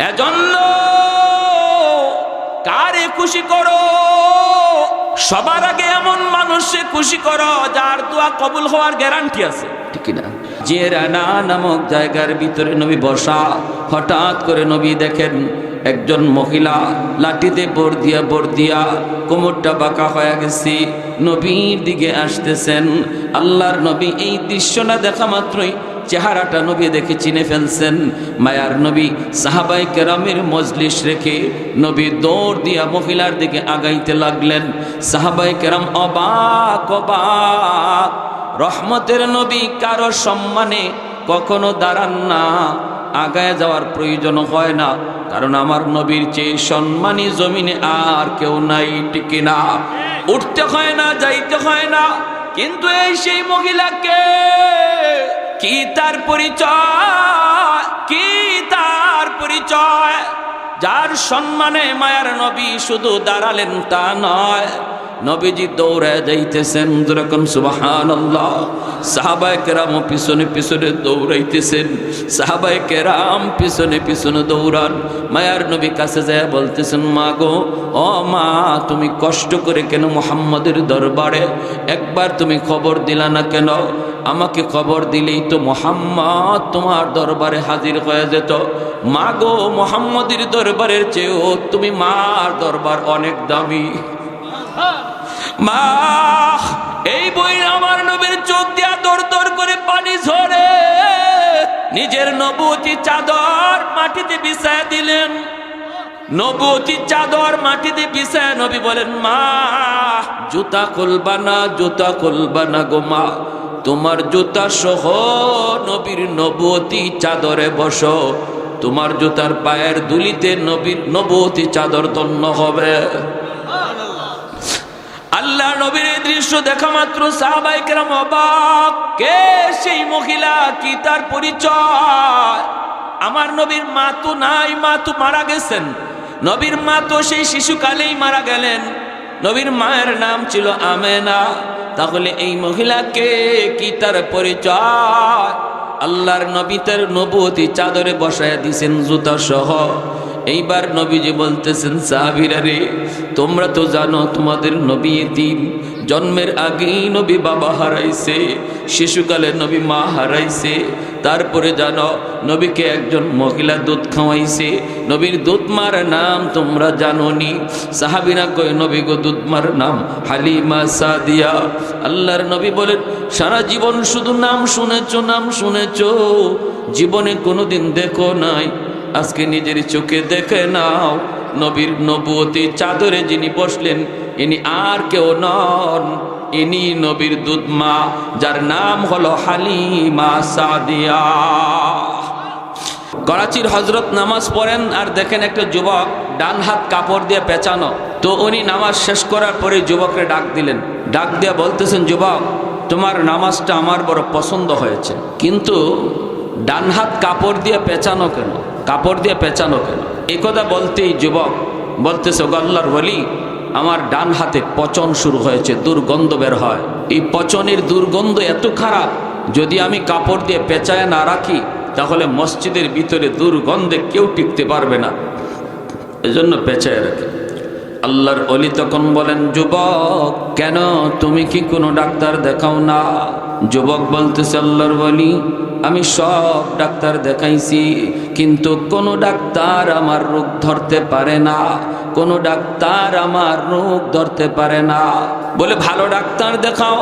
এজন্য কারে খুশি করো, সবার আগে এমন মানুষে খুশি করো যার দোয়া কবুল হওয়ার গ্যারান্টি আছে, ঠিক না? জেরানা নামক জায়গার ভিতরে নবী বসা, হঠাৎ করে নবী দেখেন একজন মহিলা লাঠিতে বর দিয়া কোমরটা বাঁকা হয়ে গেছে, নবীর দিকে আসতেছেন। আল্লাহর নবী এই দৃশ্যটা দেখা মাত্রই চেহারাটা নবী দেখে চিনে ফেলছেন। মায়ার নবী সাহাবায়ে কেরামের মজলিস রেখে নবী দৌড় দিয়া মহিলার দিকে আগাইতে লাগলেন। সাহাবায়ে কেরাম অবাক অবাক। রহমতের নবী কারো সম্মানে কখনো দাঁড়ান না, আগায় যাওয়ার প্রয়োজন হয় না, কারণ আমার নবীর চেয়ে সম্মানী জমিনে আর কেউ নাই, ঠিক না? উঠতে হয় না, যাইতে হয় না। কিন্তু এই সেই মহিলাকে কি তার পরিচয়, কি তার পরিচয়, যার সম্মানে মায়ার নবী শুধু দাঁড়ালেন তা নয়, নবীজি দৌড়ে যাইতেছেন, যেরকম সুবহানাল্লাহ। সাহাবায়ে কেরাম পিছনে পিছনে দৌড়াইতেছেন, সাহাবায়ে কেরাম পিছনে পিছনে দৌড়ান। মায়ার নবী কাছে যায় বলতেছেন, মা গো, ও মা, তুমি কষ্ট করে কেন মুহাম্মদের দরবারে একবার তুমি খবর দিলা না কেন? আমাকে খবর দিলেই তো মুহাম্মদ তোমার দরবারে হাজির হয়ে যেত। মা গো, মুহাম্মদের দরবারের চেয়েও তুমি মার দরবার অনেক দামি। মা, এই বই আমার নবীর চোখ দিয়া দর দর করে পানি ঝরে, নিজের নবুয়তি চাদর মাটিতে বিছায় দিলেন। নবুয়তি চাদর মাটিতে বিছায় নবী বলেন, মা, জুতা খুলবা না, জুতা খুলবা না গো মা, তোমার জুতা সহ নবীর নবুয়তি চাদরে বসো, তোমার জুতার পায়ের দুলিতে নবীর নবুয়তি চাদর ধন্য হবে। আল্লাহ নবীর এই দৃশ্য দেখা মাত্র সাহাবায়ে কেরাম অবাক। কে সেই মহিলা, কি তার পরিচয়? আমার নবীর মা তো নাই, মা তো মারা গেছেন। নবীর মা তো সেই শিশুকালেই মারা গেলেন। নবীর মায়ের নাম ছিল আমেনা। তাহলে এই মহিলাকে, কি তার পরিচয়? আল্লাহর নবী তার নবুয়তি চাদরে বসায় দিয়েছেন জুতা সহ। এইবার নবীজি বলতেছেন, সাহাবীরা রে, তোমরা তো জানো তোমাদের নবী এতিম, জন্মের আগেই নবী বাবা হারাইছে, শিশুকালে নবী মা হারাইছে, তারপরে জানো নবীকে একজন মহিলা দুধ খাওয়াইছে, নবীর দুধমার নাম তোমরা জানোনি। সাহাবীরা কয়, নবী গো, দুধমার নাম হালিমা সাদিয়া। আল্লাহর নবী বলেন, সারা জীবন শুধু নাম শুনেছো, নাম শুনেছো, জীবনে কোনোদিন দেখো নাই, আজকে নিজের চোখে দেখে নাও। নবীর নবুয়তি চাদরে যিনি বসলেন, ইনি আর কেউ নন, ইনি নবীর দুধ মা, যার নাম হলো হালিমা সাদিয়া। করাচির হজরত নামাজ পড়েন, আর দেখেন একটা যুবক ডান হাত কাপড় দিয়ে পেঁচানো। তো উনি নামাজ শেষ করার পরে যুবককে ডাক দিলেন, ডাক দিয়ে বলতেছেন, যুবক, তোমার নামাজটা আমার বড় পছন্দ হয়েছে, কিন্তু ডান হাত কাপড় দিয়ে পেঁচানো কেন, কাপড় দিয়ে পেঁচানো কেন? এই কথা বলতেই যুবক বলতেছে, আল্লাহর ওলি, আমার ডান হাতে পচন শুরু হয়েছে, দুর্গন্ধ বের হয়। এই পচনের দুর্গন্ধ এত খারাপ, যদি আমি কাপড় দিয়ে পেঁচায় না রাখি তাহলে মসজিদের ভিতরে দুর্গন্ধে কেউ টিকতে পারবে না, এজন্য পেঁচায় রাখি। আল্লাহর ওলি তখন বলেন, যুবক, কেন তুমি কি কোনো ডাক্তার দেখাও না? যুবক বলতেছে, আল্লাহর ওলি, আমি সব ডাক্তার দেখাইছি, কিন্তু কোনো ডাক্তার আমার রোগ ধরতে পারে না, কোনো ডাক্তার আমার রোগ ধরতে পারে না। বলে, ভালো ডাক্তার দেখাও।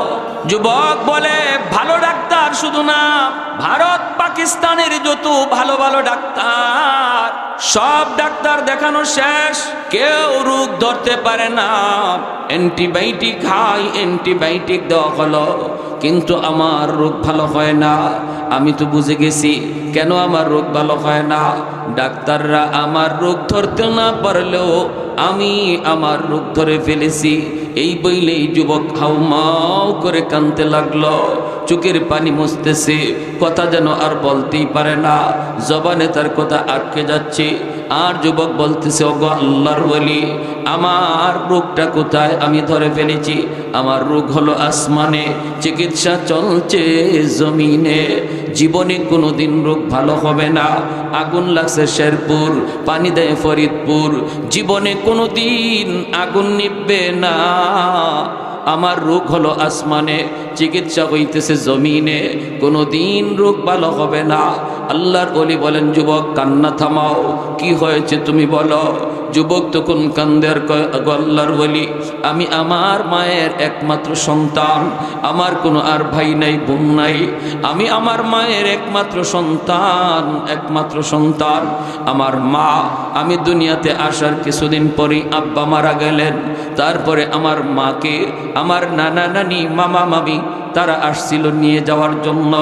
যুবক বলে, ভালো ডাক্তার শুধু না, ভারত পাকিস্তানের যত ভালো ভালো ডাক্তার, সব ডাক্তার দেখানো শেষ, কেউ রোগ ধরতে পারে না। অ্যান্টিবায়োটিক খাই, অ্যান্টিবায়োটিক দেওয়া হলো, কিন্তু আমার রোগ ভালো হয় না। আমি তো বুঝে গেছি কেন আমার রোগ ভালো হয় না। ডাক্তাররা আমার রোগ ধরতে না পারলেও আমি আমার রোগ ধরে ফেলেছি। এই বইলেই যুবক হাউমাউ করে কাঁদতে লাগলো, চোখের পানি মুছতেছে, কথা যেন আর বলতেই পারে না, জবানে তার কথা আটকে যাচ্ছে। আর যুবক বলতেছে, ওগো আল্লাহর ওলি, আমার রোগটা কোথায়? আমি ধরে ফেলেছি, আমার রোগ হলো আসমানে, চিকিৎসা চলছে জমিনে, জীবনে কোনোদিন রোগ ভালো হবে না। আগুন লাগছে শেরপুর, পানি দেয় ফরিদপুর, জীবনে কোনোদিন আগুন নিববে না। আমার রোগ হলো আসমানে, চিকিৎসা হইতেছে জমিনে, কোনোদিন রোগ ভালো হবে না। আল্লাহর ওলি বলেন, যুবক কান্না থামাও, কি হয়েছে তুমি বলো। যুবক তখন কান্দের, আল্লাহর ওলি, আমি আমার মায়ের একমাত্র সন্তান, আমার কোনো আর ভাই নাই বোন নাই, আমি আমার মায়ের একমাত্র সন্তান, আমার মা, আমি দুনিয়াতে আসার কিছুদিন পরেই আব্বা মারা গেলেন। তারপরে আমার মাকে আমার নানা নানি মামা মামি তারা আসছিল নিয়ে যাওয়ার জন্য,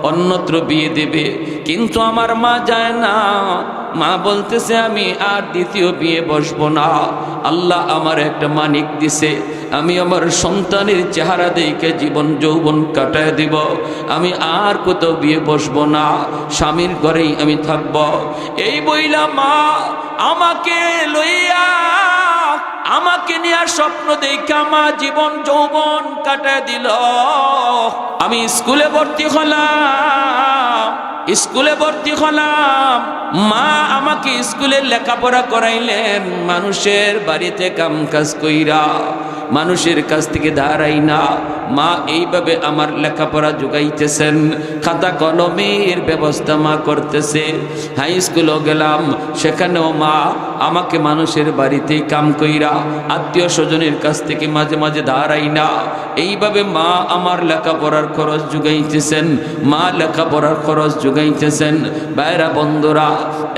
অন্যত্র বিয়ে দেবে, কিন্তু আমার মা যায় না। মা বলতেছে, আমি আর দ্বিতীয় বিয়ে বসবো না। আল্লাহ আমার একটা মানিক দিছে, আমি আমার সন্তানের চেহারা দেখে জীবন যৌবন কাটায় দিব, আমি আর কোথাও বিয়ে বসবো না, স্বামীর ঘরেই আমি থাকব। এই বইলা মা আমাকে লইয়া, আমাকে নিয়ে স্বপ্ন দেখে মা জীবন যৌবন কাটায় দিল। আমি স্কুলে ভর্তি হলাম, মা আমাকে স্কুলে লেখাপড়া করাইলেন, মানুষের বাড়িতে কাম কাজ কইরা, মানুষের কাছ থেকে দাঁড়াই না, মা এইভাবে আমার লেখাপড়া যোগাইতেছেন, খাতা কলমের ব্যবস্থা মা করতেছে। হাই স্কুলও গেলাম, সেখানেও মা আমাকে মানুষের বাড়িতে কাম কইরা, আত্মীয় স্বজনের কাছ থেকে মাঝে মাঝে দাঁড়াই না, এইভাবে মা আমার লেখাপড়ার খরচ যোগাইতেছেন, মা লেখাপড়ার খরচ যোগাইতেছেন। বাইরা বন্ধুরা,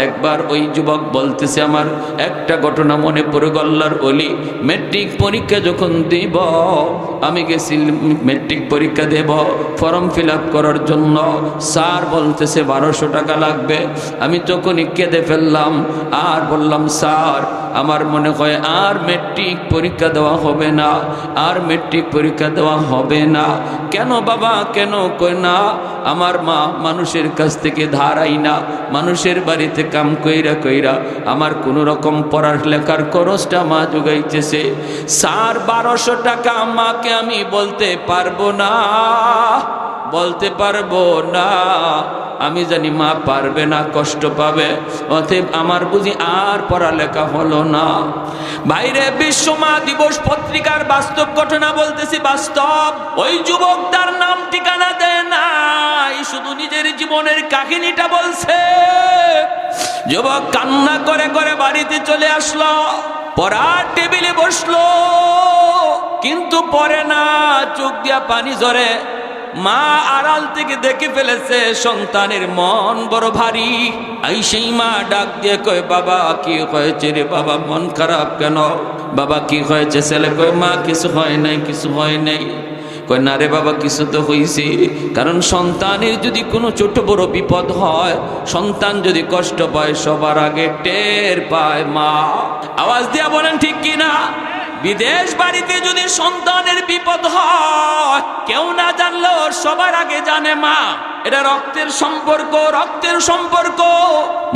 একবার ওই যুবক বলতেছে, আমার একটা ঘটনা মনে পড়ে গেল। আল্লাহর ওলি, মেট্রিক পরীক্ষা যখন দিব, আমি গেছি মেট্রিক পরীক্ষা দেব, ফর্ম ফিল আপ করার জন্য, স্যার বলতেছে 1200 টাকা লাগবে। আমি তখনই কেঁদে ফেললাম আর বললাম, স্যার আমার মনে হয় আর মেট্রিক পরীক্ষা দেওয়া হবে না, আর মেট্রিক পরীক্ষা দেওয়া হবে না। কেন বাবা, কেন? কই না, আমার মা মানুষের কাছ থেকে ধারাই না, মানুষের বাড়িতে কাম কইরা কইরা আমার কোনো রকম পড়ালেখার খরচটা মা যোগাইতেছে। স্যার 1200 টাকা মাকে আমি বলতে পারবো না, আমি জানি মা পারবে না, কষ্ট পাবে, অতএব আমার বুঝি আর পড়ালেখা হলো না। বাইরে বিশ্ব মা দিবস পত্রিকার বাস্তব ঘটনা বলতেছি, বাস্তব। ওই যুবক তার নাম ঠিকানা দেয় নাই, শুধু নিজের জীবনের কাহিনীটা বলছে। যুবক কান্না করে করে বাড়িতে চলে আসলো, পড়ার টেবিলে বসলো, কিন্তু পড়ে না, চোখ দিয়া পানি ঝরে। মা আড়াল থেকে দেখে ফেলেছে সন্তানের মন বড় ভারী। সেই মা ডাক দিয়ে কয়, বাবা কি হয়েছে রে বাবা, মন খারাপ কেন? বাবা কি হয়েছে? ছেলে কয়, মা কিছু হয় নাই। কয়, না রে বাবা, কিছু তো হয়েছে, কারণ সন্তানের যদি কোনো ছোট বড় বিপদ হয়, সন্তান যদি কষ্ট পায়, সবার আগে টের পায় মা। আওয়াজ দিয়া বলেন ঠিক কিনা? বিদেশ বাড়িতে যদি সন্তানের বিপদ হয়, কেউ না জানলেও সবার আগে জানে মা। এটা রক্তের সম্পর্ক।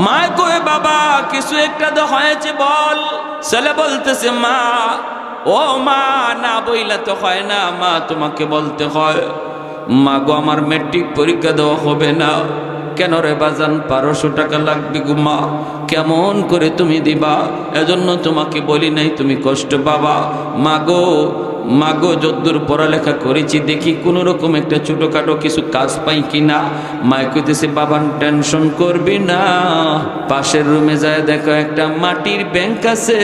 মা কয়ে, বাবা কিছু একটা তো হয়েছে বল। ছেলে বলতেছে, মা, ও মা, না বইলা তো হয় না মা, তোমাকে বলতে হয়। মা গো, আমার মেট্রিক পরীক্ষা দেওয়া হবে না। কেন রে বাজান? 1200 টাকা লাগবে গো মা। কেমন করে তুমি দিবা? এজন্য তোমাকে বলি নাই, তুমি কষ্ট পাবা। মাগো যদ্দূর পড়ালেখা করেছি, দেখি কোনো রকম একটা ছোটখাটো কিছু কাজ পাই কিনা। মায় কইতেছে, বাবা টেনশন করবি না, পাশের রুমে যায় দেখো একটা মাটির ব্যাংক আছে,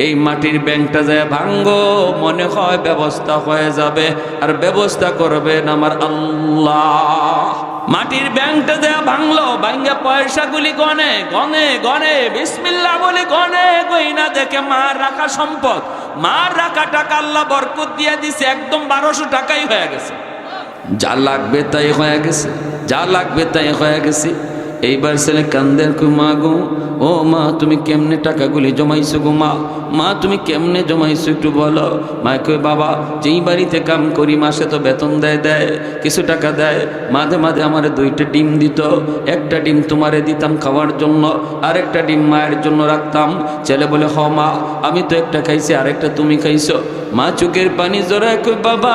এই মাটির ব্যাংকটা যায় ভাঙ্গো, মনে হয় ব্যবস্থা হয়ে যাবে। আর ব্যবস্থা করবেন আমার আল্লাহ। মাটির ব্যাংকটা দেয়া ভাঙলো, ভাঙ্গা পয়সাগুলি গনে বিসমিল্লাহ বলে গনে, গইনা দেখে মার রাখা সম্পদ, মার রাখা টাকা আল্লাহ বরকত দিয়ে দিছে, একদম 1200 টাকাই হয়ে গেছে। যা লাগবে তাই হয়ে গেছে। এইবার ছেলে কান্দের কই মা গো, ও মা তুমি কেমনে টাকাগুলি জমাইছো গো মা, মা তুমি কেমনে জমাইছো একটু বলো। মা কই বাবা যেই বাড়িতে কাম করি মাসে তো বেতন দেয় কিছু টাকা দেয়, মাঝে মাঝে আমার 2টা ডিম দিত, একটা ডিম তোমারে দিতাম খাওয়ার জন্য, আরেকটা ডিম মায়ের জন্য রাখতাম। ছেলে বলে হ মা আমি তো একটা খাইছি আরেকটা তুমি খাইছো। মা চোখের পানি জড়ায় কই বাবা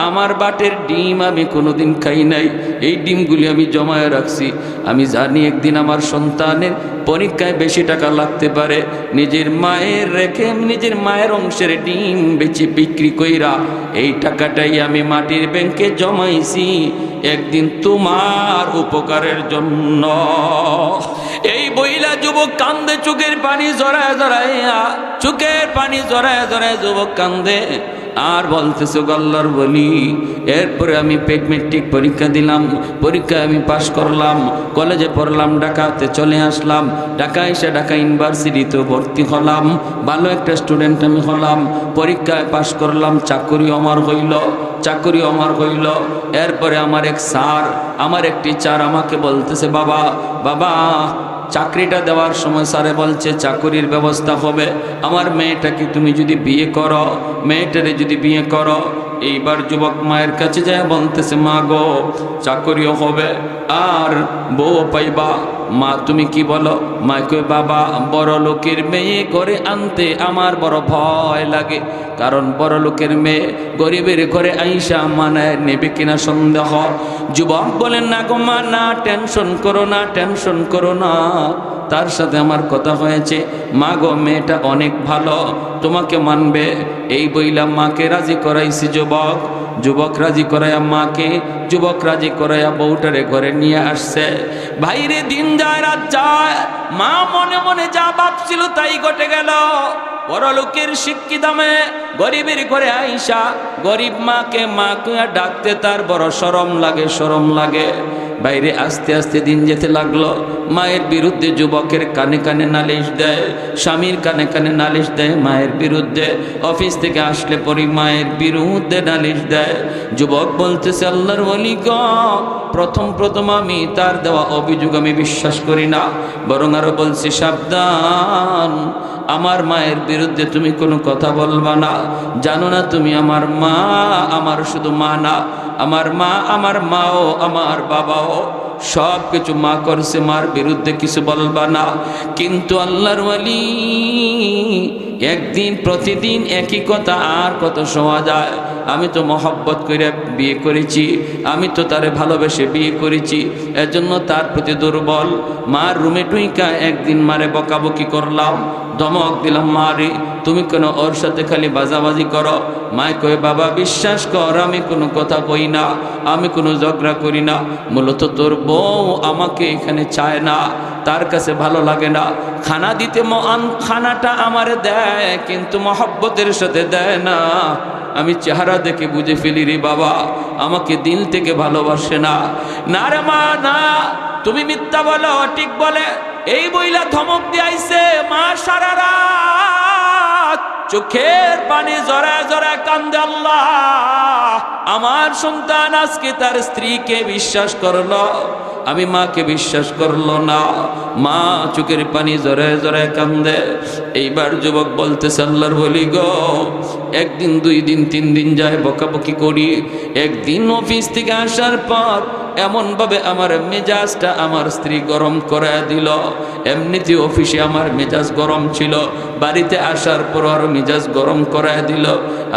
আমার বাটের ডিম আমি কোনোদিন খাই নাই, এই ডিমগুলি আমি জমায়ে রাখছি। আমি জানি একদিন আমার সন্তানের পরীক্ষায় বেশি টাকা লাগতে পারে, নিজের মায়ের রেখে নিজের মায়ের অংশের ডিম বেচে বিক্রি কইরা এই টাকাটাই আমি মাটির ব্যাংকে জমাইছি একদিন তোমার উপকারের জন্য। এই বইলা যুবক কান্দে, চোখের পানি জড়ায় জড়াইয়া, চোখের পানি জড়ায় জড়ায় যুবক কান্দে আর বলতেছে আল্লাহর বলি। এরপরে আমি মেট্রিক পরীক্ষা দিলাম, পরীক্ষায় আমি পাশ করলাম, কলেজে পড়লাম, ঢাকাতে চলে আসলাম, ঢাকা এসে ঢাকা ইউনিভার্সিটিতে ভর্তি হলাম, ভালো একটা স্টুডেন্ট আমি হলাম, পরীক্ষায় পাশ করলাম, চাকরি আমার হইল। এরপরে আমার এক স্যার, আমার এক টিচার আমাকে বলতেছে বাবা চাকরিটা দেওয়ার সময় স্যারে বলছে চাকরির ব্যবস্থা হবে, আমার মেয়েটাকে তুমি যদি বিয়ে করো, মেয়েটারে যদি বিয়ে করো। এইবার যুবক মায়ের কাছে যায় বলতেছে মা গো চাকরিও হবে আর বউ পাইবা। মা তুমি কি বলো? মা কই বাবা বড় লোকের মেয়ে ঘরে আনতে আমার বড় ভয় লাগে, কারণ বড় লোকের মেয়ে গরিবের ঘরে আইসা মানায় নেবে কিনা সন্দেহ। যুবক বলেন না গো মা, না টেনশন করো না, তার সাথে আমার কথা হয়েছে, মা গো মেয়েটা অনেক ভালো, তোমাকে মানবে। এই বইলা মাকে রাজি করাইছি। যুবক রাজি করাইয়া মাকে, যুবক রাজি করাইয়া বউটারে ঘরে নিয়ে আসছে। ভাইরে দিন যায় রাত যায়, মা মনে মনে যা ভাবছিল তাই ঘটে গেল। বড় লোকের শিক্ষিত মেয়ে গরিবের ঘরে আইসা গরিব মাকে মা কইয়া ডাকতে তার বড় শরম লাগে। বাইরে আস্তে আস্তে দিন যেতে লাগলো। মায়ের বিরুদ্ধে যুবকের কানে কানে নালিশ দেয়, স্বামীর কানে কানে নালিশ দেয় মায়ের বিরুদ্ধে, অফিস থেকে আসলে পরে মায়ের বিরুদ্ধে নালিশ দেয়। যুবক বলতেছে আল্লাহর ওলি গো, প্রথম আমি তার দেওয়া অভিযোগ আমি বিশ্বাস করি না, বরং আরো বলছি সাবধান, আমার মায়ের বিরুদ্ধে তুমি কোনো কথা বলবা না। জানো না তুমি আমার মা, আমার শুধু মা না, আমার মাও আমার বাবাও সব কিছু মা করছে, মার বিরুদ্ধে কিছু বলবা না। কিন্তু আল্লাহর ওয়ালি একদিন প্রতিদিন একই কথা আর কত শোনা যায়। আমি তো মহব্বত করে বিয়ে করেছি, আমি তো তারে ভালোবেসে বিয়ে করেছি, এজন্য তার প্রতি দুর্বল। মার রুমে টুইকা একদিন মারে বকাবকি করলাম, ধমক দিলাম, মারে তুমি কেন ওর সাথে খালি বাজাবাজি করো? মায় কয়ে বাবা বিশ্বাস কর আমি কোনো কথা কই না, আমি কোনো ঝগড়া করি না, মূলত তোর বউ আমাকে এখানে চায় না, তার কাছে ভালো লাগে না। খানা দিতে খানাটা আমারে দেয় কিন্তু মহব্বতের সাথে দেয় না। আমি চেহারা দেখে বুঝে ফেলি রে বাবা আমাকে দিল থেকে ভালোবাসে না। না রে মা না, তুমি মিথ্যা বলো, ঠিক বলে। এই বইলা ধমক দিয়াইছে। মা সারা রাত চোখের পানি জড়ায় জড়ায় কান্দে, আল্লাহ আমার সন্তান আজকে তার স্ত্রীকে বিশ্বাস করলো, আমি মাকে বিশ্বাস করলো না। মা চোখের পানি জড়ায় জড়ায় কান্দে। এইবার যুবক বলতেছে আল্লাহর বলি গো, একদিন 2 দিন 3 দিন যায় বকাবকি করি। একদিন অফিস থেকে আসার পর এমনভাবে আমার মেজাজটা আমার স্ত্রী গরম করে দিল। এমনিতে অফিসে আমার মেজাজ গরম ছিল, বাড়িতে আসার পর আর মেজাজ গরম করে দিল।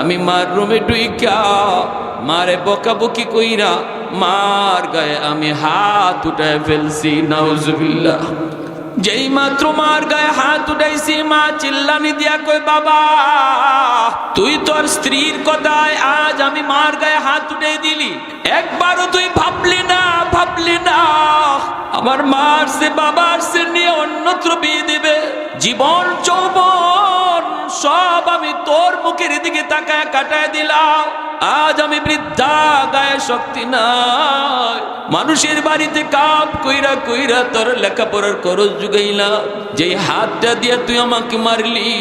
আমি মার রুমে ঢুইকা মারে বকাবকি কইরা মার গায়ে আমি হাত উঠায় ফেলছি। নাউজুবিল্লাহ। যেই মাত্র মার গায়ে হাত উঠাইছি, মা চিল্লানি দিয়া কই বাবা তুই তোর স্ত্রীর কথায় আজ আমি মার গায়ে হাত উঠাই দিলি, একবারও তুই ভাবলি না আমার মার সে বাবার সে নিয়ে অন্যত্র বিয়ে দিবে? জীবন যৌবন সব আমি তোর মুখের দিকে তাকায় কাটায় দিলাম। আজ আমি বৃদ্ধা, গায়ে শক্তি নাই, মানুষের বাড়িতে কাপ কইরা কইরা তোর লেখাপড়ার খরচ জুগাইলাম। যেই হাতটা দিয়ে তুই আমাকে মারলি,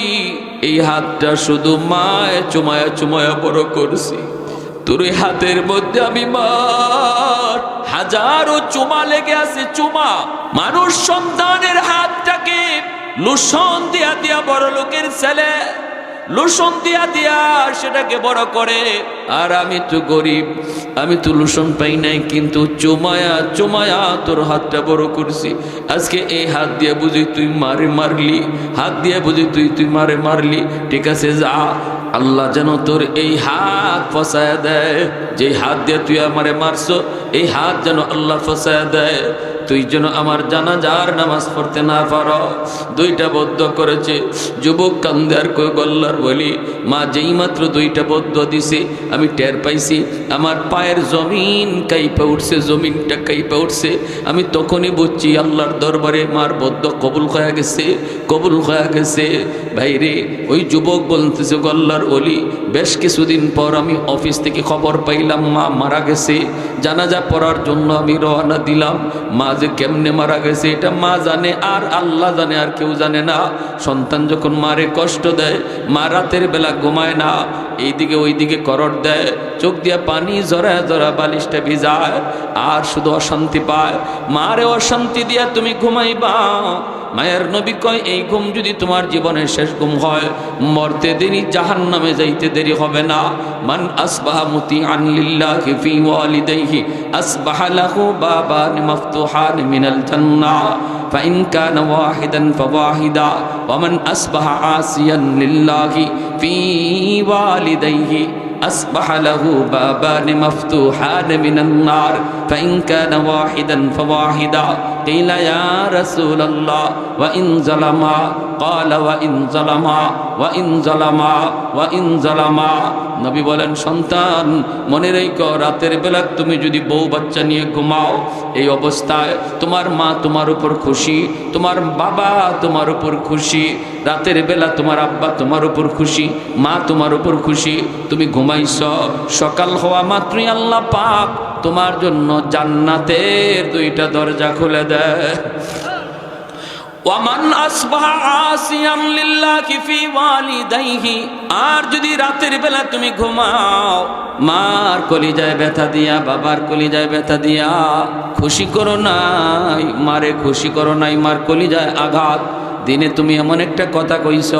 এই হাতটা শুধু মায় চুমায়া চুমায়া বড় করছি। তোর এই হাতের মধ্যে আমি মার হাজারো চুমা লেগে আছে, চুমা। মানুষ সন্তানের হাতটাকে লোশন দিয়া দিয়া বড় লোকের ছেলে লোশন দিয়া দিয়া সেটাকে বড় করে, আর আমি তো গরিব, আমি তো লোশন পাই নাই, কিন্তু চুমায়া চুমায়া তোর হাতটা বড় করছি। আজকে এই হাত দিয়ে বুঝি তুই মারলি, হাত দিয়ে বুঝি তুই মারলি। ঠিক আছে, যা, আল্লাহ যেন তোর এই হাত ফসায়া দেয়। যে হাত দিয়ে তুই আমারে মারছো, এই হাত যেন আল্লাহ ফসায়া দেয়। তুই যেন আমার জানাজার নামাজ পড়তে না পারো। দুইটা বদ্ধ করেছে। যুবক কান্দে আর কই গল্লার বলি, মা যেই মাত্র দুইটা বদ্ধ দিছে আমি টের পাইছি আমার পায়ের জমিন কাইপা উঠছে, জমিনটা কাইপা উঠছে। আমি তখনই বুঝছি আল্লাহর দরবারে মার বদ্ধ কবুল হয়ে গেছে, কবুল হয়ে গেছে। ভাইরে, ওই যুবক বলতেছে গল্লার অলি, বেশ কিছুদিন পর আমি অফিস থেকে খবর পাইলাম মা মারা গেছে। জানাজা পড়ার জন্য আমি রওনা দিলাম। মা যে কেমনে মারা গেছে এটা মা জানে, আর আল্লাহ জানে, আর কেউ জানে না। সন্তান যখন মারে কষ্ট দেয়, মা রাতের বেলা ঘুমায় না, এইদিকে ওইদিকে করট দেয়, চোখ দিয়া পানি জরা জরা বালিশটা ভিজায়, আর শুধু অশান্তি পায়। মারে অশান্তি দিয়া তুমি ঘুমাইবা। মায়ের নবী কয়, এই ঘুম যদি তোমার জীবনের শেষ ঘুম হয়, মরতে দেরি, জাহান্নামে যাইতে দেরি হবে না। মান আসবাহা মুতিআন লিল্লাহি ফি ওয়ালিদাইহি আসবাহা লাহু বাবান মাফতুহান মিনাল জান্নাহ ফাইন কানা ওয়াহিদান ফাওয়াহিদা ওয়া মান আসবাহা আসিয়ান লিল্লাহি ফি ওয়ালিদাইহি أصبح له بابان مفتوحان من النار فإن كان واحدا فواحدا قيل يا رسول الله وإن ظلما قال وإن ظلما وإن ظلما وإن ظلما নবী বলেন, সন্তান মনে রেখো, রাতের বেলা তুমি যদি বউ বাচ্চা নিয়ে ঘুমাও, এই অবস্থায় তোমার মা তোমার উপর খুশি, তোমার বাবা তোমার উপর খুশি, রাতের বেলা তোমার আব্বা তোমার উপর খুশি, মা তোমার উপর খুশি। তুমি ঘুমাইছ, সকাল হওয়া মাত্রই আল্লাহ পাক তোমার জন্য জান্নাতের দুইটা দরজা খুলে দেয়। ওয়ামান আসবাহা আসিয়ান লিল্লাহি ফি ওয়ালিদাইহি, আর যদি রাতের বেলা তুমি ঘুমাও, মার কলিজায় ব্যথা দিয়া, বাবার কলিজায় ব্যথা দিয়া, খুশি করো নাই মারে, খুশি করো নাই মার কলিজায় আঘাত। দিনে তুমি এমন একটা কথা কইছ,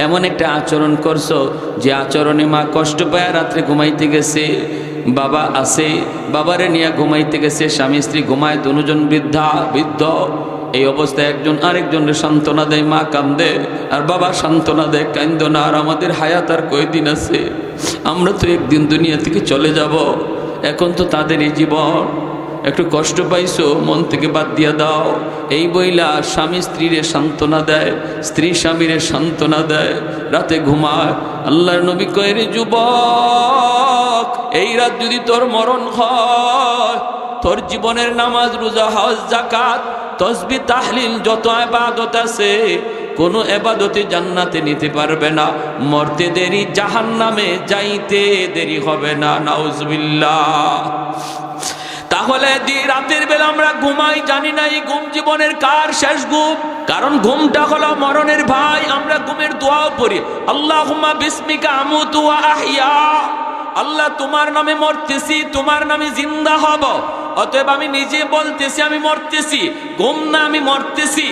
এমন একটা আচরণ করছো, যে আচরণে মা কষ্ট পায়, রাত্রে ঘুমাইতে গেছে, বাবা আছে, বাবারে নিয়ে ঘুমাইতে গেছে, স্বামী স্ত্রী ঘুমায়, দুজন বৃদ্ধ। এই অবস্থায় একজন আরেকজনের সান্ত্বনা দেয়, মা কান্দে আর বাবা সান্ত্বনা দেয়, কান্দো না, আর আমাদের হায়াত আর কয়দিন আছে, আমরা তো একদিন দুনিয়া থেকে চলে যাব, এখন তো তাদের এই জীবন, একটু কষ্ট পাইছো, মন থেকে বাদ দিয়া দাও। এই বইলা স্বামী স্ত্রীরে সান্ত্বনা দেয়, স্ত্রী স্বামীরে সান্ত্বনা দেয়, রাতে ঘুমায়। আল্লাহর নবী কয়, রে যুবক, এই রাত যদি তোর মরণ হয়, তোর জীবনের নামাজ, রোজা, হজ, যাকাত, তসবিহ, তাহলিল, যত ইবাদত আছে, কোনো ইবাদতে জান্নাতে নিতে পারবে না। মরতে দেরি, জাহান্নামে যাইতে দেরি হবে না। নাউজুবিল্লাহ। তাহলে রাতের বেলা আমরা ঘুমাই, জানি না এই ঘুম জীবনের কার শেষ ঘুম, কারণ ঘুমটা হলো মরণের ভাই। আমরা ঘুমের দোয়াও পড়ি, আল্লাহুম্মা বিসমিকা আমুতু ওয়া আহইয়া, আল্লাহ তোমার নামে মরতেছি, তোমার নামে জিন্দা হব। অতএব আমি নিজে বলতেছি আমি মরতেছি, ঘুম না, আমি মরতেছি।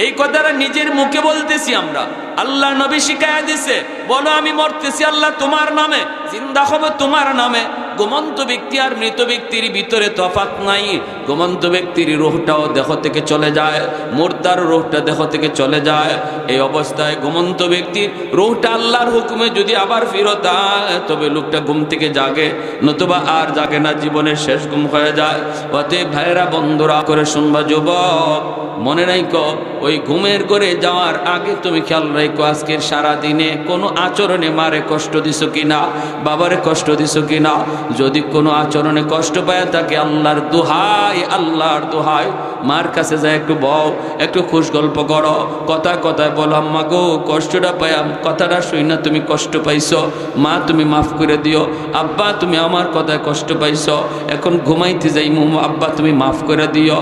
এই কথাটা নিজের মুখে বলতেছি আমরা। আল্লাহ নবী শিখায়া দিছে, বলো আমি মরতেছি আল্লাহ তোমার নামে, জিন্দা হব তোমার নামে। ঘুমন্ত ব্যক্তি আর মৃত ব্যক্তির ভিতরে তফাৎ নাই। ঘুমন্ত ব্যক্তির রূহটাও দেহ থেকে চলে যায়, মুর্দার রূহটা দেহ থেকে চলে যায়। এই অবস্থায় ঘুমন্ত ব্যক্তির রূহটা আল্লাহর হুকুমে যদি আবার ফেরত আয়, তবে লোকটা ঘুম থেকে জাগে, নতুবা আর জাগে না, জীবনের শেষ ঘুম হয়ে যায়। অতএব ভাইয়েরা, বন্ধুরা করে শুনবা, যুবক মনে রাখো, ওই ঘুমের করে যাওয়ার আগে তুমি খেয়াল রাখো, আজকের সারা দিনে কোনো আচরণে মারে কষ্ট দিছো কিনা, বাবারে কষ্ট দিছো কিনা। যদি কোনো আচরণে কষ্ট পায় তাকে আল্লাহর দোহাই, আল্লাহর দোহাই, মার কাছে যায় একটু বও, একটু খুশ গল্প করো, কথায় কথায় বলো, আম্মা গো কষ্টটা পাই, কথাটা শুই না তুমি কষ্ট পাইছো, মা তুমি মাফ করে দিও, আব্বা তুমি আমার কথায় কষ্ট পাইছো, এখন ঘুমাইতে যাই, আব্বা তুমি মাফ করে দিও,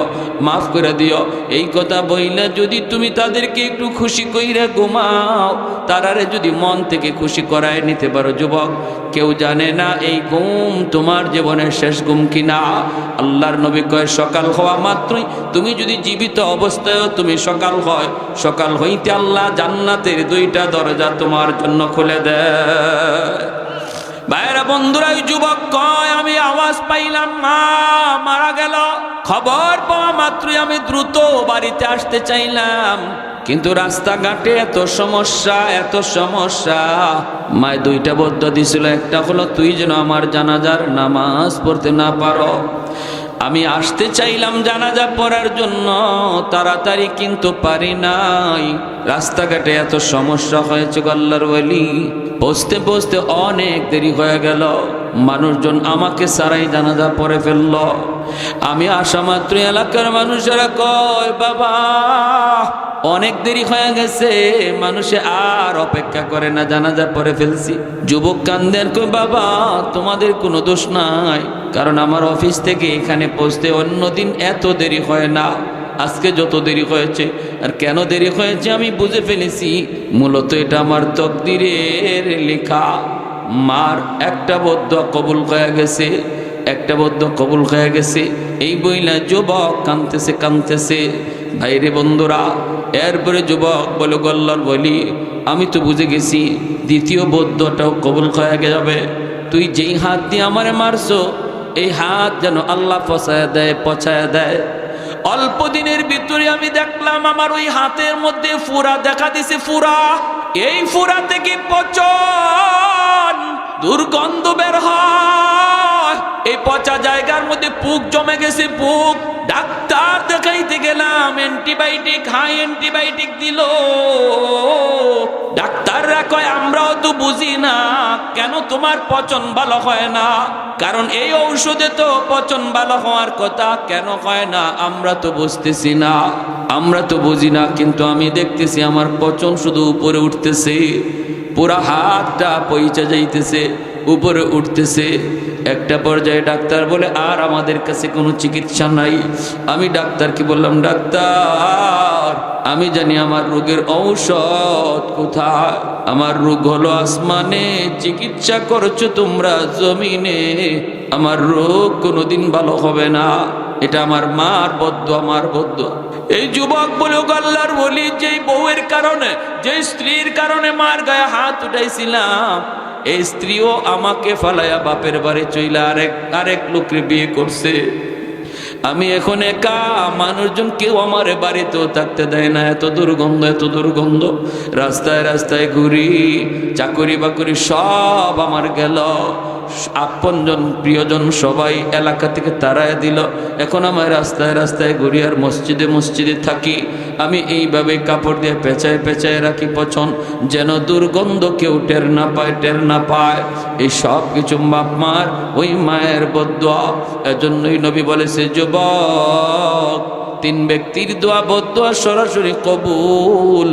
মাফ করে দিও। এই এই কথা বইলে যদি তুমি তাদেরকে একটু খুশি কইরা ঘুমাও, তারারে যদি মন থেকে খুশি করায় নিতে পারো যুবক, কেউ জানে না এই ঘুম তোমার জীবনের শেষ ঘুম কিনা। আল্লাহর নবী কয় সকাল হওয়া মাত্রই তুমি যদি জীবিত অবস্থায়ও তুমি সকাল হয়, সকাল হইতে আল্লাহ জান্নাতের 2টা দরজা তোমার জন্য খুলে দেয়। ভাইরা বন্ধুরা, ওই যুবক কয় আমি আওয়াজ পাইলাম মা মারা গেল। খবর পাওয়া মাত্রই আমি দ্রুত বাড়িতে আসতে চাইলাম, কিন্তু রাস্তাঘাটে এত সমস্যা এত সমস্যা। মায় 2টা বদ্ধ দিছিল, একটা হলো তুই যেন আমার জানাজার নামাজ পড়তে না পারো। আমি আসতে চাইলাম জানাজা পড়ার জন্য তাড়াতাড়ি, কিন্তু পারি নাই। রাস্তাঘাটে এত সমস্যা হয়েছে আল্লাহর ওয়ালি, বসতে বসতে অনেক দেরি হয়ে গেল। মানুষজন আমাকে সারাই জানাজা পড়ে ফেলল। আমি আসা মাত্র এলাকার মানুষেরা কয় বাবা অনেক দেরি হয়ে গেছে, মানুষে আর অপেক্ষা করে না, জানাজা পড়ে ফেলছি। যুবক কান্দেন কই বাবা তোমাদের কোনো দোষ নাই, কারণ আমার অফিস থেকে এখানে পৌঁছতে অন্যদিন এত দেরি হয় না, আজকে যত দেরি হয়েছে। আর কেন দেরি হয়েছে আমি বুঝে ফেলেছি, মূলত এটা আমার তকদিরের লেখা। মার একটা বদুয়া কবুল হয়ে গেছে, একটা বদুয়া কবুল হয়ে গেছে। এই বইলা যুবক কাঁদতেছে কাঁদতেছে। ভাইরে বন্ধুরা, এরপরে যুবক বলে গল্লার বলি আমি তো বুঝে গেছি দ্বিতীয় বদুয়াটাও কবুল হয়ে যাবে। তুই যেই হাত দিয়ে আমারে মারছো এই হাত যেন আল্লাহ ফসায়া দেয়, পচায়া দেয়। অল্প দিনের ভিতরে আমি দেখলাম আমার ওই হাতের মধ্যে ফুরা দেখা দিছে। ফুরা, এই ফুরা থেকে পচন দুর্গন্ধ বের হয়। এই পচা জায়গার মধ্যে পুক জমে গেছে, পুক। ডাক্তার দেখাইতে গেলাম, অ্যান্টিবায়োটিক হাই অ্যান্টিবায়োটিক দিল। ডাক্তাররা কয় আমরাও তো বুঝি না কেন তোমার পচন ভালো হয় না, কারণ এই ঔষধে তো পচন ভালো হওয়ার কথা, কেন হয় না আমরা তো বুঝতেছি না, আমরা তো বুঝি না। কিন্তু আমি দেখতেছি আমার পচন শুধু উপরে উঠতেছে, পুরা হাতটা পইচা যাইতেছে, উপরে উঠতেছে। একটা পর্যায়ে ডাক্তার বলে আর আমাদের কাছে কোনো চিকিৎসা নাই। আমি ডাক্তারকে বললাম ডাক্তার আমি জানি আমার রোগের ঔষধ কোথায়, আমার রোগ হলো আসমানে, চিকিৎসা করছো তোমরা জমিনে, আমার রোগ কোনোদিন ভালো হবে না, এটা আমার মার বদদুয়া, আমার বদদুয়া। এই যুবক বলে আল্লাহর বলি যেই বউয়ের কারণে, যে স্ত্রীর কারণে মার গায়ে হাত উঠাইছিলাম, এই স্ত্রীও আমাকে ফালাইয়া বাপের বাড়ি চইলা আরেক লোককে বিয়ে করছে। আমি এখন একা, মানুষজন কেউ আমার বাড়িতেও থাকতে দেয় না, এত দুর্গন্ধ এত দুর্গন্ধ। রাস্তায় রাস্তায় ঘুরি, চাকরি বাকরি সব আমার গেল, আপনজন প্রিয়জন সবাই এলাকা থেকে তাড়ায় দিল। এখন আমার রাস্তায় রাস্তায় ঘুরি আর মসজিদে মসজিদে থাকি। আমি এইভাবে কাপড় দিয়ে পেঁচায় পেঁচায় রাখি পছন, যেন দুর্গন্ধ কেউ টের না পায়, টের না পায়। এই সব কিছু বাপ মার ওই মায়ের বদদুয়া। এজন্যই নবী বলেছে যুবক 3 ব্যক্তির দোয়া বদদুয়া সরাসরি কবুল।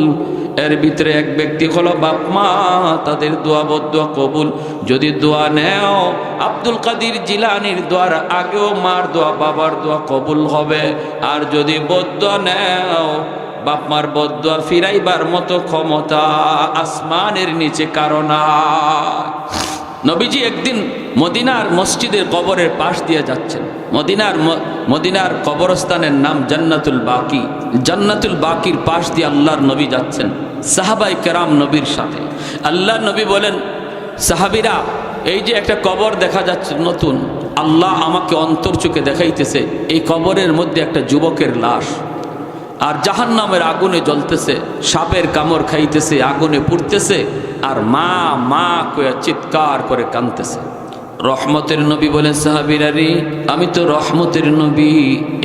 এর ভিতরে এক ব্যক্তি হলো বাপ মা, তাদের দোয়া বদদুয়া কবুল। যদি দোয়া নেও আব্দুল কাদের জিলানির দোয়ার আগেও মার দোয়া বাবার দোয়া কবুল হবে। আর যদি বদদুয়া নেও বাপ মার বদদুয়া ফিরাইবার মতো ক্ষমতা আসমানের নিচে কারো না। নবীজি একদিন মদিনার মসজিদের কবরের পাশ দিয়ে যাচ্ছেন। মদিনার কবরস্থানের নাম জান্নাতুল বাকি। জান্নাতুল বাকির পাশ দিয়ে আল্লাহর নবী যাচ্ছেন সাহাবায়ে কেরাম নবীর সাথে। আল্লাহর নবী বলেন সাহাবীরা এই যে একটা কবর দেখা যাচ্ছে নতুন, আল্লাহ আমাকে অন্তর চোখে দেখাইতেছে এই কবরের মধ্যে একটা যুবকের লাশ, আর জাহান্নামের আগুনে জ্বলতেছে, সাপের কামড় খাইতেছে, আগুনে পুড়তেছে, আর মা মা কয়ে চিৎকার করে কাঁদতেছে। রহমতের নবী বলেন সাহাবীরা রে আমি তো রহমতের নবী,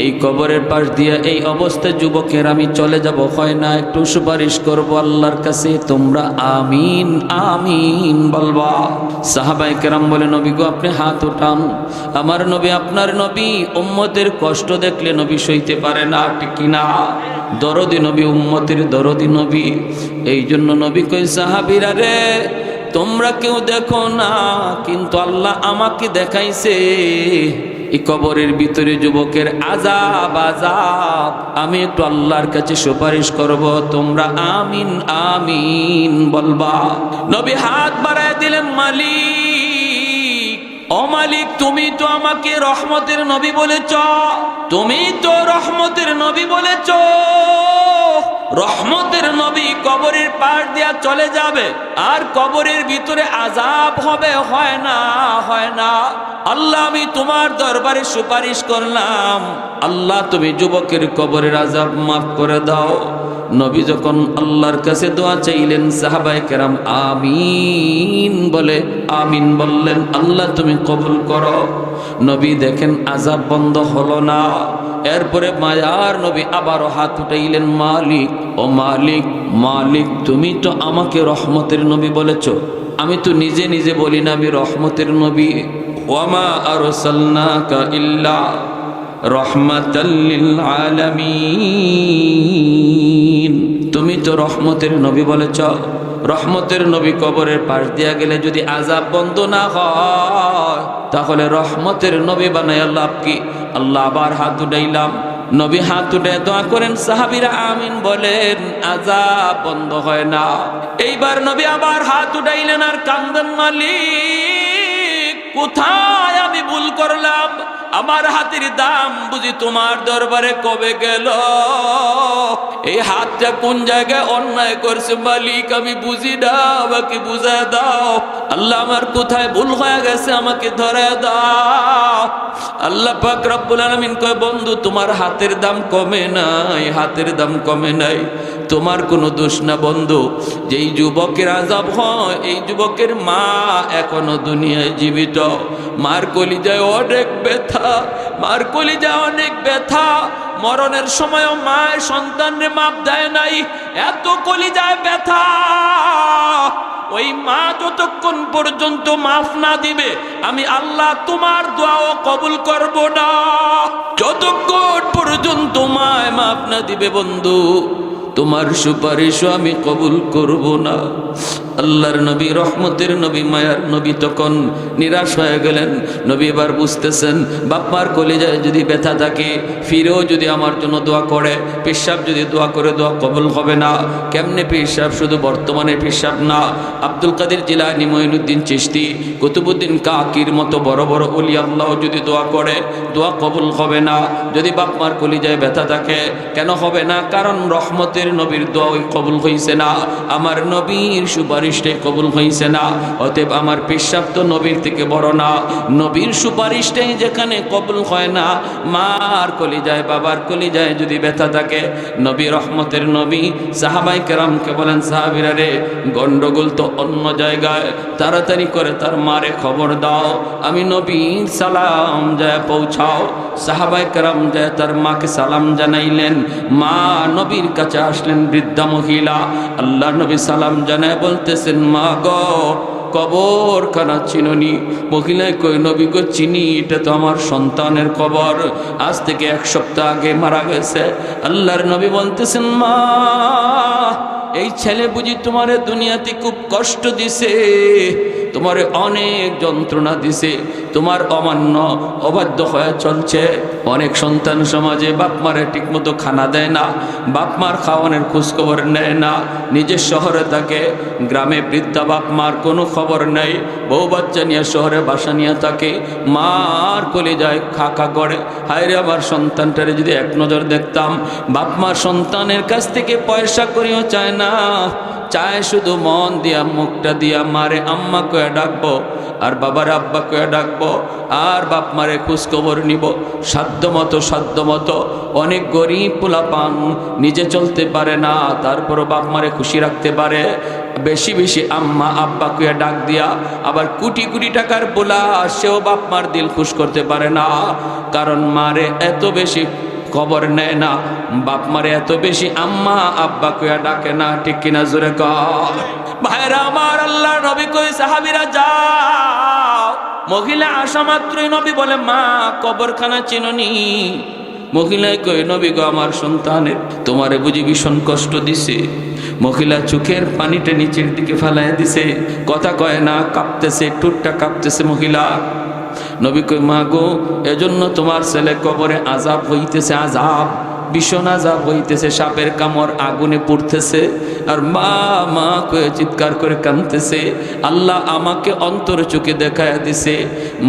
এই কবরের পাশ দিয়ে এই অবস্থায় যুবকের আমি চলে যাব, হয় না একটু সুপারিশ করব আল্লাহর কাছে, তোমরা আমিন আমিন বলবা। সাহাবায়ে কেরাম বলে নবী গো আপনি হাত উঠান। আমার নবী আপনার নবী, উম্মতের কষ্ট দেখলে নবী সইতে পারে না, ঠিক কিনা? দরদি নবী, উম্মতের দরদি নবী। এই জন্য নবী কই সাহাবীরা রে তোমরা কেউ দেখো না, কিন্তু আল্লাহ আমাকে দেখাইছে এই কবরের ভিতরে যুবকের আযাব আযাব, আমি একটু আল্লাহর কাছে সুপারিশ করব, তোমরা আমিন আমিন বলবা। নবী হাত বাড়ায় দিলেন, মালিক, ও মালিক, তুমি তো আমাকে রহমতের নবী বলেছ, তুমি তো রহমতের নবী বলেছ, রহমতের নবী কবরের পাশ দিয়া চলে যাবে আর কবরের ভিতরে আযাব হবে, হয় না, হয় না। আল্লাহ, আমি তোমার দরবারে সুপারিশ করলাম, আল্লাহ তুমি যুবকের কবরের আযাব মাফ করে দাও। নবী যখন আল্লাহর কাছে দোয়া চাইলেন, সাহাবায়ে কেরাম আমিন বলে আমিন বললেন, আল্লাহ তুমি কবুল করো। নবী দেখেন আযাব বন্ধ হলো না। এরপরে মায়ার নবী আবারও হাত উঠাইলেন, মালিক, ও মালিক, মালিক, তুমি তো আমাকে রহমতের নবী বলেছ, আমি তো নিজে নিজে বলি না আমি রহমতের নবী। ওয়ামা আরসালনাকা ইল্লা রাহমাতাল লিল আলামিন, তুমি তো রহমতের নবী বলেছ, রহমতের নবী কবরের পাশ দিয়া গেলে যদি আযাব বন্ধ না হয় তাহলে রহমতের নবী বানায় লাভ কি? আল্লাহ আবার হাত উঠাইলাম, নবী হাত উঠে দোয়া করেন, সাহাবীরা আমিন বলেন, আযাব বন্ধ হয় না। এইবার নবী আবার হাত উঠাইলেন আর কান্দেন, মালিক, কোথায় আমি ভুল করলাম? আমার হাতের দাম বুঝি তোমার দরবারে কবে গেল? এই হাতটা কোন জায়গায় অন্যায় করছে মালিক, আমি বুঝি না, আমাকে বুঝা দাও। আল্লাহ, আমার কোথায় ভুল হয়ে গেছে, আমাকে ধরে দাও। আল্লাহ পাক রব্বুল আলামিন কয়, বন্ধু, তোমার হাতের দাম কমে নাই, হাতের দাম কমে নাই, তোমার কোনো দোষ না বন্ধু। যেই যুবকের আযাব হয়, এই যুবকের মা এখনো দুনিয়ায় জীবিত, মার কলিজায় অনেক ব্যথা, মার কলিজায় অনেক ব্যথা। মরণের সময়ও মায়ের সন্তানরে মাপ দেয় নাই, এত কলিজায় ব্যথা। ওই মা যতক্ষণ পর্যন্ত মাফ না দিবে, আমি আল্লাহ তোমার দোয়াও কবুল করব না। যতক্ষণ পর্যন্ত মায় মাফ না দিবে বন্ধু, তোমার সুপারিশও আমি কবুল করব না। আল্লাহর নবী, রহমতের নবী, মায়ার নবী তখন নিরাশ হয়ে গেলেন। নবী এবার বুঝতেছেন, বাপমার কলিজায় যদি ব্যথা থাকে, ফিরেও যদি আমার জন্য দোয়া করে, পেশাব যদি দোয়া করে, দোয়া কবুল হবে না। কেমনে পেশাব? শুধু বর্তমানে পেশাব না, আব্দুল কাদের জিলানী, মঈনুদ্দিন চিশতি, কুতুবউদ্দিন কাকির মতো বড় বড় ওলি আল্লাহ যদি দোয়া করে, দোয়া কবুল হবে না। যদি বাপমার কলিজায় ব্যথা থাকে, কেন হবে না? কারণ রহমতের নবীর দোয়া ওই কবুল হইছে না, আমার নবীর সুপারিশটাই কবুল হইছে না। অতএব আমার পেশাব তো নবীর থেকে বড় না, নবীর সুপারিশটাই যেখানে কবুল হয় না, মার কলিজায়, বাবার কলিজায় যদি ব্যথা থাকে, নবী, রহমতের নবী সাহাবায়ে কেরামকে বলেন, সাহাবীরা রে, গন্ডগোল তো অন্য জায়গায়, তাড়াতাড়ি করে তার মারে খবর দাও, আমি নবীর সালাম যায় পৌঁছাও। সাহাবায়ে কেরাম যায় তার মাকে সালাম জানাইলেন। মা নবীর কাছে আসলেন, বৃদ্ধা মহিলা। আল্লাহ নবী সালাম জানায় বলতেছেন, মা গো, কবরখানা চিনুনি? মহিলায় কই, নবী গো চিনি, এটা তো আমার সন্তানের কবর, আজ থেকে 1 সপ্তাহ আগে মারা গেছে। আল্লাহর নবী বলতেছেন, মা, এই ছেলে বুঝি তোমারে দুনিয়াতে খুব কষ্ট দিছে, তোমারে অনেক যন্ত্রণা দিছে, তোমার অমান্য অবাধ্য হয়ে চলছে। অনেক সন্তান সমাজে বাপ মারে ঠিক মতো খানা দেয় না, বাপ মার খাওয়ানোর খোঁজখবর নেয় না, নিজের শহরে থাকে, গ্রামে বৃদ্ধা বাপ মার কোনো খবর নেই, বউ বাচ্চা নিয়ে শহরে বাসা নিয়ে থাকে, মার কলিজায় খাকা করে, হায় রে আমার সন্তানটারে যদি এক নজর দেখতাম। বাপ মা সন্তানের কাছ থেকে পয়সা করেও চায় না, চায় শুধু মন দিয়া, মুখটা দিয়া মারে আম্মা কয়ে ডাকবো, আর বাবার আব্বা কয়ে ডাকবো, আর বাপ মারে খোঁজখবর নিব। সাধ্য মতো অনেক গরিব পোলাপান নিজে চলতে পারে না, তারপরও বাপ মারে খুশি রাখতে পারে, বেশি বেশি আম্মা আব্বা কয়ে ডাক দিয়া। আবার কোটি কোটি টাকার পোলা, সেও বাপ মার দিল খুশ করতে পারে না, কারণ মারে এত বেশি খবর নেয় না, বাপ মারে এত বেশি আম্মা আব্বা কইয়া ডাকে না। ঠিক কিনা জোরে কর ভাইরা আমার? আল্লাহ নবী কই, সাহাবীরা যাও। মহিলা আসা মাত্রই নবী বলে, মা, কবরখানা চিনুনি? মহিলায় কই, নবী গো, আমার সন্তানের তোমারে বুঝি ভীষণ কষ্ট দিছে। মহিলা চোখের পানিটা নিচের দিকে ফেলাইয়া দিছে, কথা কয় না, কাঁপতেছে, টুটটা কাঁপতেছে মহিলা। নবী কই মা গো, এজন্য তোমার ছেলে কবরে আযাব হইতেছে, আযাব ভীষণ আযাব হইতেছে, সাপের কামড়, আগুনে পুড়তেছে। আর মা মা কয়ে চিৎকার করে কাঁদতেছে। আল্লাহ আমাকে অন্তর চোখে দেখায় দিছে,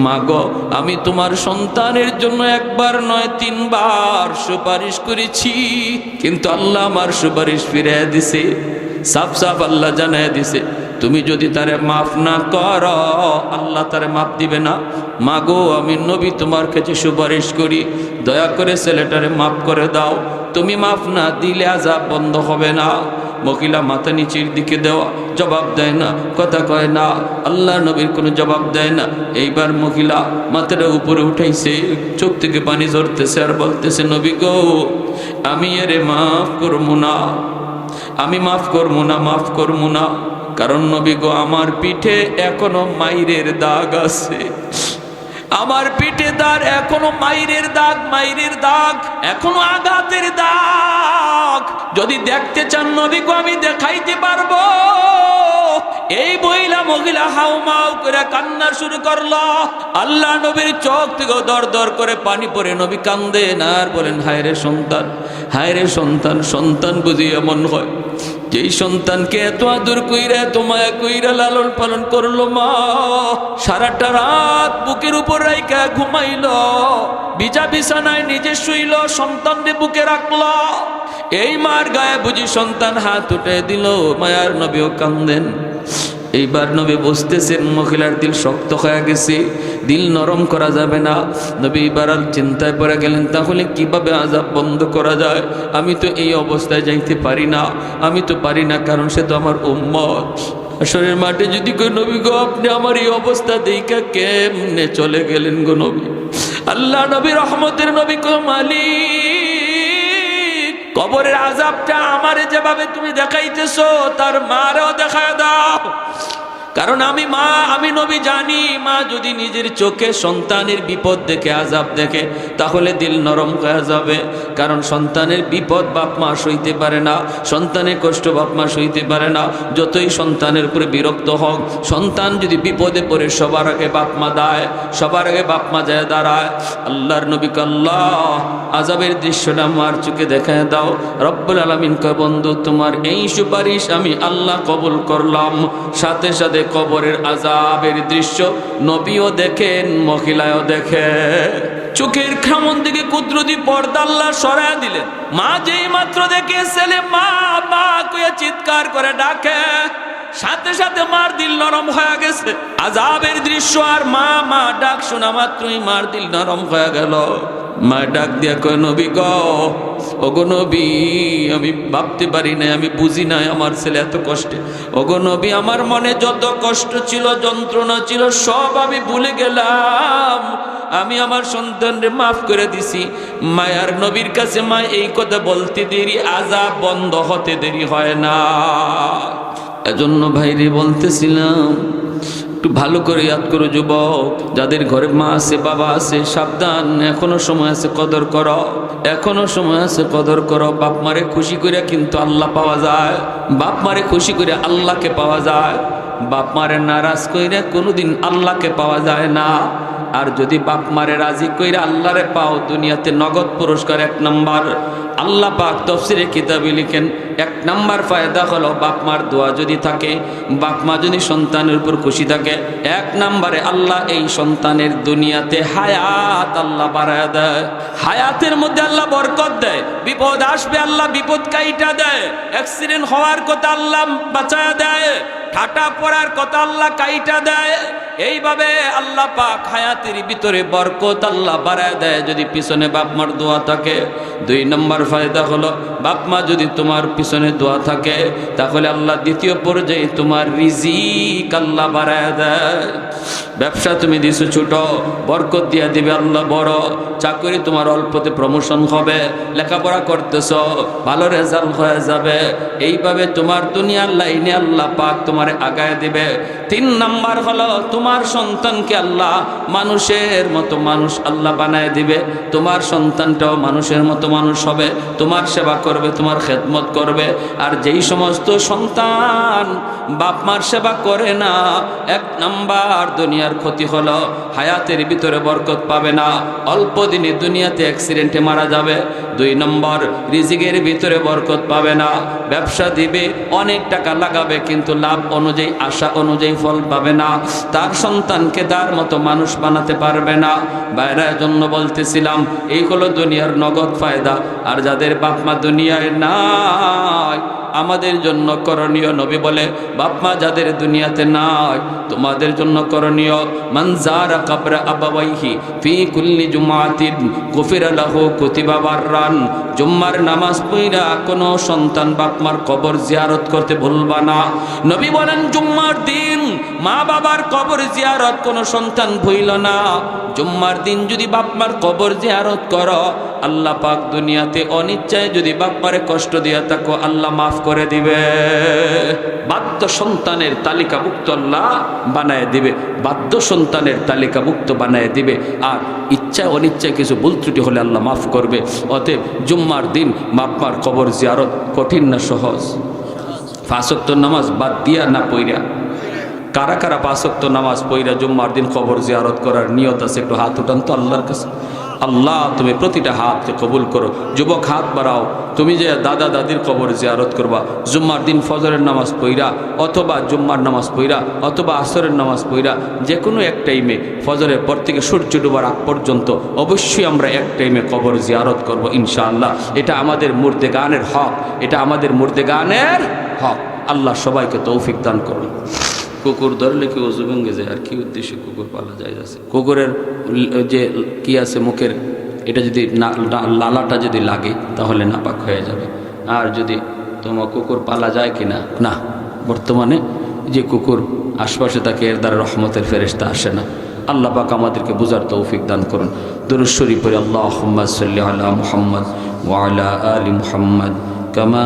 মা গো আমি তোমার সন্তানের জন্য একবার নয় 3 বার সুপারিশ করেছি, কিন্তু আল্লাহ আমার সুপারিশ ফিরিয়ে দিছে। সাফ সাফ আল্লাহ জানায় দিছে, তুমি যদি তারে মাফ না করো আল্লাহ তারে মাফ দিবে না। মা গো আমি নবী তোমার কাছে সুপারিশ করি, দয়া করে ছেলেটারে মাফ করে দাও, তুমি মাফ না দিলে আযাব বন্ধ হবে না। মহিলা মাথা নিচের দিকে দেওয়া, জবাব দেয় না, কথা কয় না, আল্লাহ নবীর কোনো জবাব দেয় না। এইবার মহিলা মাথাটা উপরে উঠাইছে, চোখ থেকে পানি ঝরতেছে আর বলতেছে, নবী গো আমি এরে মাফ করবো না, আমি মাফ করবো না, মাফ করবো না। কারণ নবী গো আমার পিঠে এখনো মাইরের দাগ আছে, আমার পিঠে তার এখনো মাইরের দাগ, মাইরের দাগ, এখনো আঘাতের দাগ। যদি দেখতে চান নবী গো আমি দেখাইতে পারবো। এই মহিলা হাউমাউ করে কান্না শুরু করলো। আল্লাহ নবীর চোখ থেকে দর দর করে পানি পড়ে, নবী কান্দেন আর বলেন, হায় রে সন্তান, হায় রে সন্তান, সন্তান বুঝি এমন হয় যেই সন্তানকে এত আদর কইরা এত মায়া কইরা লালন পালন করলো মা, সারাটা রাত বুকের উপর রাইখা ঘুমাইলো, ভিজা বিছানায় নিজে শুইল, সন্তানকে বুকে রাখলো। এই মার গায়ে বুঝি সন্তান হাত উঠে দিল, মায়ার নবীও কান্দেন। এইবার নবী বুঝতেছেন মহিলার দিল শক্ত হয়ে গেছে, দিল নরম করা যাবে না। নবী এবার চিন্তায় পড়ে গেলেন, তাহলে কিভাবে আযাব বন্ধ করা যায়? আমি তো এই অবস্থায় যাইতে পারি না, আমি তো পারি না, কারণ সে তো আমার উম্মত। আসরের মাঠে যদি কই নবী গো আপনি আমার এই অবস্থা দেখা কেমনে চলে গেলেন গো নবী? আল্লাহ নবী রহমতের নবী কো মালিক, কবরের আযাবটা আমারে যেভাবে তুমি দেখাইতেছো তার মারেও দেখায় দাও। কারণ আমি নবী জানি, মা যদি নিজের চোখে সন্তানের বিপদ দেখে, আযাব দেখে, তাহলে দিল নরম হয়ে যাবে। কারণ সন্তানের বিপদ বাপ মা সইতে পারে না, সন্তানের কষ্ট বাপ মা সইতে পারে না। যতই সন্তানের উপরে বিরক্ত হোক, সন্তান যদি বিপদে পড়ে সবার আগে বাপ মা দায়, সবার আগে বাপ মা যায় দাঁড়ায়। আল্লাহর নবীকে আল্লাহ আযাবের দৃশ্যটা মার চোখে দেখায় দাও। রব্বুল আলামিন কয়, বন্ধু তোমার এই সুপারিশ আমি আল্লাহ কবুল করলাম। সাথে সাথে কবরের আযাবের দৃশ্য নবীও দেখেন, মহিলাও দেখে। চোখের খামন দিকে কুদরতি পর্দা আল্লাহ সরায় দিলেন। মা যেই মাত্র দেখে ছেলে মা মা কইয়া চিৎকার করে ডাকে, সাথে সাথে মার দিল নরম হয়ে গেছে। আযাবের দৃশ্য আর মা মা ডাক শোনা মাত্রই মার দিল নরম হয়ে গেল। মা ডাক দিয়া কয়, নবী গো, ওগো নবী আমি ভাবতে পারি নাই, আমি বুঝি নাই আমার ছেলে এত কষ্টে। ওগো নবী আমার মনে যত কষ্ট ছিল, যন্ত্রণা ছিল, সব আমি ভুলে গেলাম, আমি আমার সন্তানরে মাফ করে দিছি। মায়ার নবীর কাছে মা এই কথা বলতে দেরি, আযাব বন্ধ হতে দেরি হয় না। এজন্য ভাইরে বলতেছিলাম, একটু ভালো করে ইয়াদ করো যুবক, যাদের ঘরে মা আছে বাবা আছে, সাবধান, এখনো সময় আছে, কদর করো, এখনো সময় আছে, কদর করো। বাপ মারে খুশি করে কিন্তু আল্লাহ পাওয়া যায়, বাপ মারে খুশি করে আল্লাহকে পাওয়া যায়। বাপ মারে নারাজ কইরা কোনোদিন আল্লাহকে পাওয়া যায় না। আর যদি বাপ মারে রাজি কইরা আল্লাহরে পাও, দুনিয়াতে নগদ পুরস্কার 1 নম্বর। আল্লাহ পাক তাফসীরে কিতাবে লিখেন, 1 নম্বর ফায়দা হলো বাপ মার দোয়া যদি থাকে, বাপ মা যদি সন্তানের উপর খুশি থাকে, 1 নম্বরে আল্লাহ এই সন্তানের দুনিয়াতে হায়াত আল্লাহ বাড়ায় দেয়, হায়াতের মধ্যে আল্লাহ বরকত দেয়। বিপদ আসবে আল্লাহ বিপদ কাইটা দেয়, অ্যাক্সিডেন্ট হওয়ার কথা আল্লাহ বাঁচায় দেয়, ঠাটা পড়ার কথা আল্লাহ কাইটা দেয়। এইভাবে আল্লাহ পাক হায়াতের ভিতরে বরকত আল্লাহ বাড়ায় দেয় যদি পিছনে বাপ মার দোয়া থাকে। 2 নম্বর ফায়দা হলো, বাপ মা যদি তোমার পিছনে দোয়া থাকে, তাহলে আল্লাহ দ্বিতীয় পর্যায়ে তোমার রিজিক আল্লাহ বাড়ায় দেয়। ব্যবসা তুমি দিছো ছোট, বরকত দিয়া দিবে আল্লাহ বড়। চাকরি তোমার অল্পতে প্রমোশন হবে, লেখাপড়া করতেছ, ভালো রেজাল্ট হয়ে যাবে। এইভাবে তোমার দুনিয়ার লাইনে আল্লাহ পাক তোমারে আগায় দিবে। 3 নম্বর হলো, তোমার সন্তানকে আল্লাহ মানুষের মতো মানুষ আল্লাহ বানায় দিবে, তোমার সন্তানটাও মানুষের মতো মানুষ হবে, তোমার সেবা করবে, তোমার খেদমত করবে। আর যেই সমস্ত সন্তান বাপ মার সেবা করে না, 1 নাম্বার দুনিয়ার ক্ষতি হলো, হায়াতের ভিতরে বরকত পাবে না, অল্প দিনে দুনিয়াতে অ্যাক্সিডেন্টে মারা যাবে। 2 নম্বর রিজিকের ভিতরে বরকত পাবে না, ব্যবসা দিবে, অনেক টাকা লাগাবে, কিন্তু লাভ অনুযায়ী আশা অনুযায়ী ফল পাবে না, তার সন্তানকে তার মতো মানুষ বানাতে পারবে না। বাইরের জন্য বলতেছিলাম, এই হলো দুনিয়ার নগদ ফায়দা। আর যাদের বাপ মা দুনিয়ায় নাই, আমাদের জন্য করণীয়, নবী বলে বাপ মা যাদের দুনিয়াতে নাই, তোমাদের জন্য করণীয়, মান যারা কবর আবাওয়াইহি ফি কুল্লি জুমাতিন গুফিরা লাহু কুতিবা বাররান। জুম্মার নামাজ পড়া কোনো সন্তান বাপ মার কবর জিয়ারত করতে ভুলবা না। নবী বলেন জুম্মার দিন মা বাবার কবর জিয়ারত কোনো সন্তান ভুইল না। জুম্মার দিন যদি বাপ মার কবর জিয়ারত করো, আল্লাহ পাক দুনিয়াতে অনিচ্ছায় যদি বাপ মারে কষ্ট দিয়া থাকো, আল্লাহ মাফ করে দিবে। বাধ্য সন্তানের তালিকাভুক্ত আল্লাহ বানায় দিবে, বাধ্য সন্তানের তালিকাভুক্ত বানায় দিবে। আর ইচ্ছা অনিচ্ছায় কিছু ভুল ত্রুটি হলে আল্লাহ মাফ করবে। অতএব জুম্মার দিন বাপ মার কবর জিয়ারত কঠিন না সহজ? 5 ওয়াক্ত নামাজ বাদ দিয়া না পইরা? কারা কারা 5 ওয়াক্ত নামাজ পইরা জুম্মার দিন কবর জিয়ারত করার নিয়ত আছে? একটু হাত উঠান তো আল্লাহর কাছে। আল্লাহ তুমি প্রতিটা হাতকে কবুল করো। যুবক হাত বাড়াও, তুমি যে দাদা দাদির কবর জিয়ারত করবা জুম্মার দিন ফজরের নামাজ পইরা, অথবা জুম্মার নামাজ পইরা, অথবা আসরের নামাজ পইরা, যে কোনো এক টাইমে ফজরের পর থেকে সূর্য ডুবার আগ পর্যন্ত অবশ্যই আমরা এক টাইমে কবর জিয়ারত করব ইনশাআল্লাহ। এটা আমাদের মুর্দেগানের হক, এটা আমাদের মুর্দেগানের হক। আল্লাহ সবাইকে তৌফিক দান করুন। কুকুর ধরলে কি ওযু ভেঙে যায়? আর কি উদ্দেশ্যে কুকুর পালা যায়? আছে কুকুরের যে কি আছে মুখের, এটা যদি লালাটা যদি লাগে তাহলে নাপাক হয়ে যাবে। আর যদি তোমার কুকুর পালা যায় কি না? না, বর্তমানে যে কুকুর আশপাশে থাকে এর দ্বারা রহমতের ফেরেশতা আসে না। আল্লাহ পাক আমাদেরকে বুঝার তৌফিক দান করুন। দুরূদ শরীফ পড়ি, আল্লাহুম্মা সাল্লি আলা মুহাম্মদ ওয়া আলা আলি মুহাম্মদ কামা